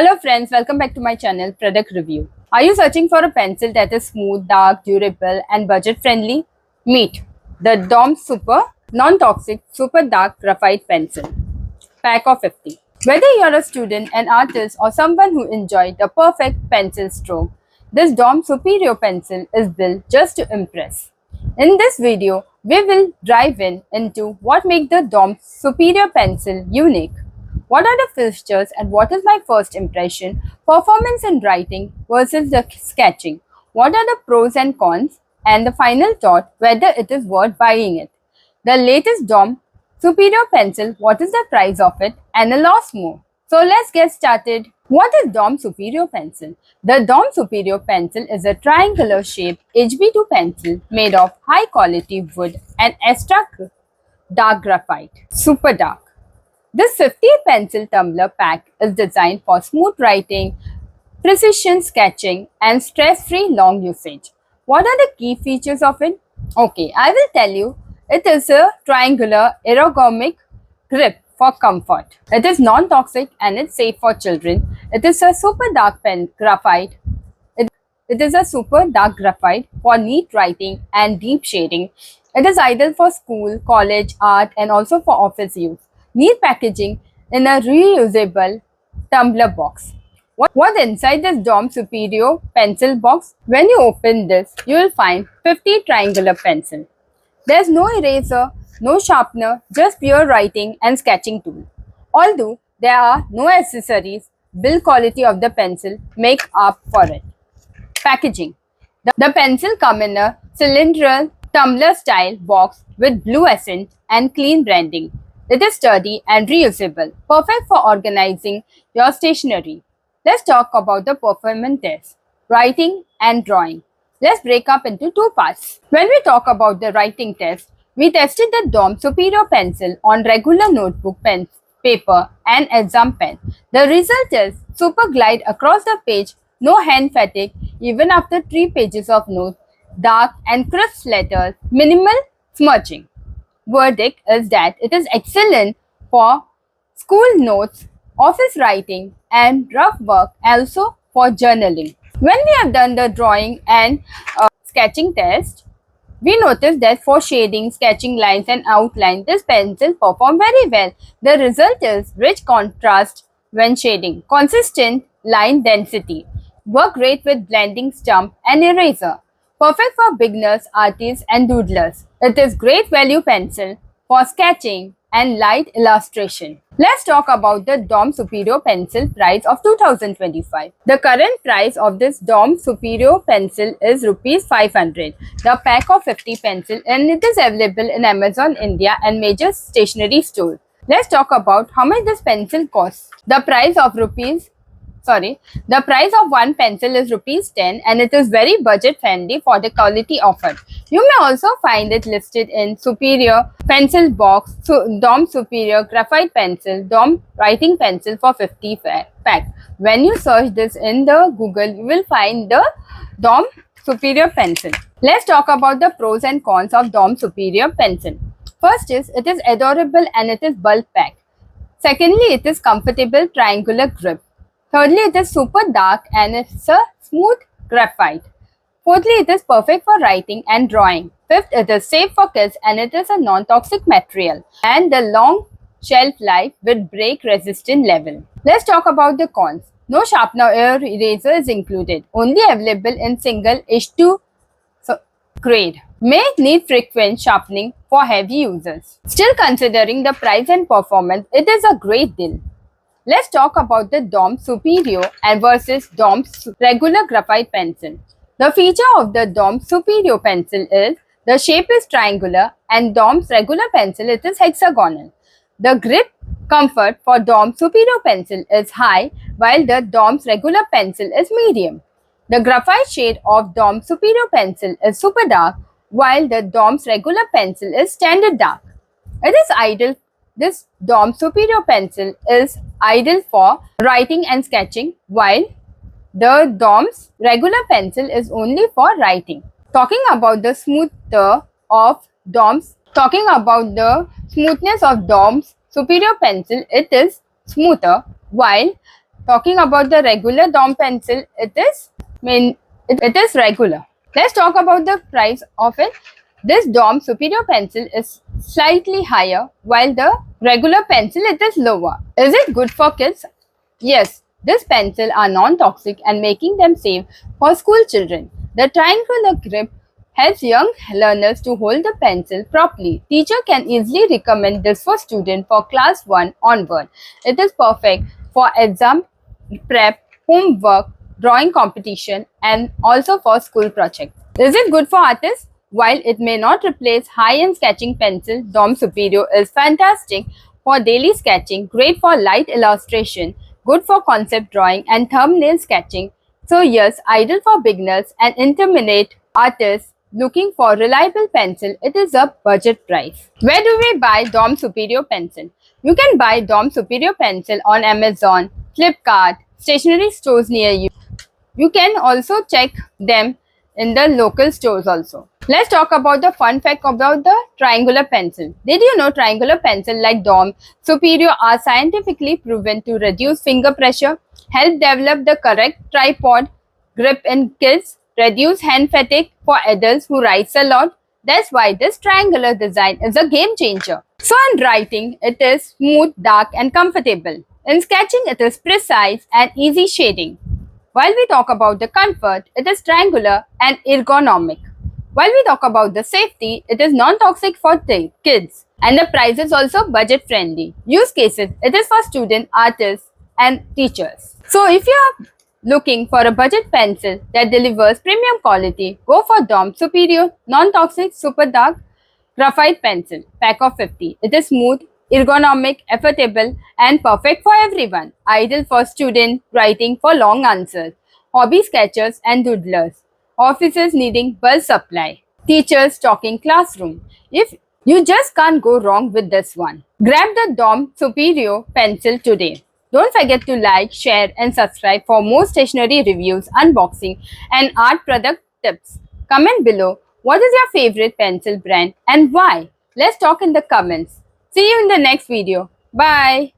Hello friends, welcome back to my channel Product Review. Are you searching for a pencil that is smooth, dark, durable and budget friendly? Meet the DOMS Super Non-Toxic Super Dark Graphite Pencil. Pack of 50. Whether you're a student, an artist or someone who enjoys the perfect pencil stroke, this DOMS Superior pencil is built just to impress. In this video, we will dive into what makes the DOMS Superior pencil unique. What are the features and what is my first impression? Performance in writing versus the sketching. What are the pros and cons? And the final thought, whether it is worth buying it. The latest DOM Superior pencil, what is the price of it? And a lot more. So let's get started. What is DOM Superior pencil? The DOM Superior pencil is a triangular shaped HB2 pencil made of high quality wood and extra dark graphite. Super dark. This 50 pencil tumbler pack is designed for smooth writing, precision sketching and stress-free long usage. What are the key features of it? Okay, I will tell you. It is a triangular ergonomic grip for comfort. It is non-toxic and it's safe for children. It is a super dark graphite. It is a super dark graphite for neat writing and deep shading. It is ideal for school, college, art and also for office use. Neat packaging in a reusable tumbler box. What's inside this DOM Superior pencil box? When you open this, you will find 50 triangular pencil. There's no eraser, no sharpener, just pure writing and sketching tool. Although there are no accessories, build quality of the pencil make up for it. Packaging. The pencil comes in a cylindrical tumbler style box with blue accent and clean branding. It is sturdy and reusable, perfect for organizing your stationery. Let's talk about the performance test, writing and drawing. Let's break up into two parts. When we talk about the writing test, we tested the DOM Superior pencil on regular notebook pen, paper and exam pen. The result is super glide across the page, no hand fatigue even after 3 pages of notes, dark and crisp letters, minimal smudging. Verdict is that it is excellent for school notes, office writing and rough work, also for journaling. When we have done the drawing and sketching test, we noticed that for shading, sketching lines and outline, this pencil performs very well. The result is rich contrast when shading, consistent line density, work great with blending stump and eraser. Perfect for beginners, artists and doodlers. It is great value pencil for sketching and light illustration. Let's talk about the DOM Superior pencil price of 2025. The current price of this DOM Superior pencil is Rs 500. The pack of 50 pencil and it is available in Amazon India and major stationery stores. Let's talk about how much this pencil costs. The price of one pencil is Rs 10 and it is very budget friendly for the quality offered. You may also find it listed in Superior pencil box, DOM Superior graphite pencil, DOM writing pencil for 50 pack. When you search this in the Google, you will find the DOM Superior pencil. Let's talk about the pros and cons of DOM Superior pencil. First is it is adorable and it is bulk pack. Secondly, it is comfortable triangular grip. Thirdly, it is super dark and it's a smooth graphite. Fourthly, it is perfect for writing and drawing. Fifth, it is safe for kids and it is a non-toxic material. And the long shelf life with break resistant level. Let's talk about the cons. No sharpener or eraser is included. Only available in single H2 grade. May need frequent sharpening for heavy users. Still, considering the price and performance, it is a great deal. Let's talk about the DOM Superior and versus DOM's regular graphite pencil. The feature of the DOM Superior pencil is the shape is triangular and DOM's regular pencil it is hexagonal. The grip comfort for DOM Superior pencil is high while the DOM's regular pencil is medium. The graphite shade of DOM Superior pencil is super dark while the DOM's regular pencil is standard dark. It is ideal. This DOM Superior pencil is ideal for writing and sketching while the DOM's regular pencil is only for writing. Talking about the smoothness of DOM's Superior pencil, it is smoother while Talking about the regular DOM pencil, it is regular. Let's talk about the price of it. This DOM Superior pencil is slightly higher, while the regular pencil it is lower. Is it good for kids? Yes, this pencil are non-toxic and making them safe for school children. The triangular grip helps young learners to hold the pencil properly. Teacher can easily recommend this for students for class 1 onward. It is perfect for exam prep, homework, drawing competition, and also for school projects. Is it good for artists? While it may not replace high-end sketching pencil, DOM Superior is fantastic for daily sketching, great for light illustration, good for concept drawing and thumbnail sketching. So yes, ideal for beginners and intermediate artists looking for reliable pencil. It is a budget price. Where do we buy DOM Superior pencil? You can buy DOM Superior pencil on Amazon, Flipkart, stationery stores near you. You can also check them in the local stores also. Let's talk about the fun fact about the triangular pencil. Did you know triangular pencil like DOM Superior are scientifically proven to reduce finger pressure, help develop the correct tripod grip in kids, reduce hand fatigue for adults who write a lot? That's why this triangular design is a game changer. So in writing, it is smooth, dark and comfortable. In sketching, it is precise and easy shading. While we talk about the comfort, it is triangular and ergonomic. While we talk about the safety, it is non-toxic for kids. And the price is also budget friendly. Use cases, it is for students, artists and teachers. So if you are looking for a budget pencil that delivers premium quality, go for DOM Superior Non-Toxic Super Dark Graphite Pencil, pack of 50. It is smooth, ergonomic, affordable, and perfect for everyone. Ideal for students writing for long answers, hobby sketchers and doodlers, offices needing bulk supply, teachers talking classroom. If you just can't go wrong with this one. Grab the DOM Superior pencil today. Don't forget to like, share, and subscribe for more stationery reviews, unboxing, and art product tips. Comment below what is your favorite pencil brand and why. Let's talk in the comments. See you in the next video. Bye.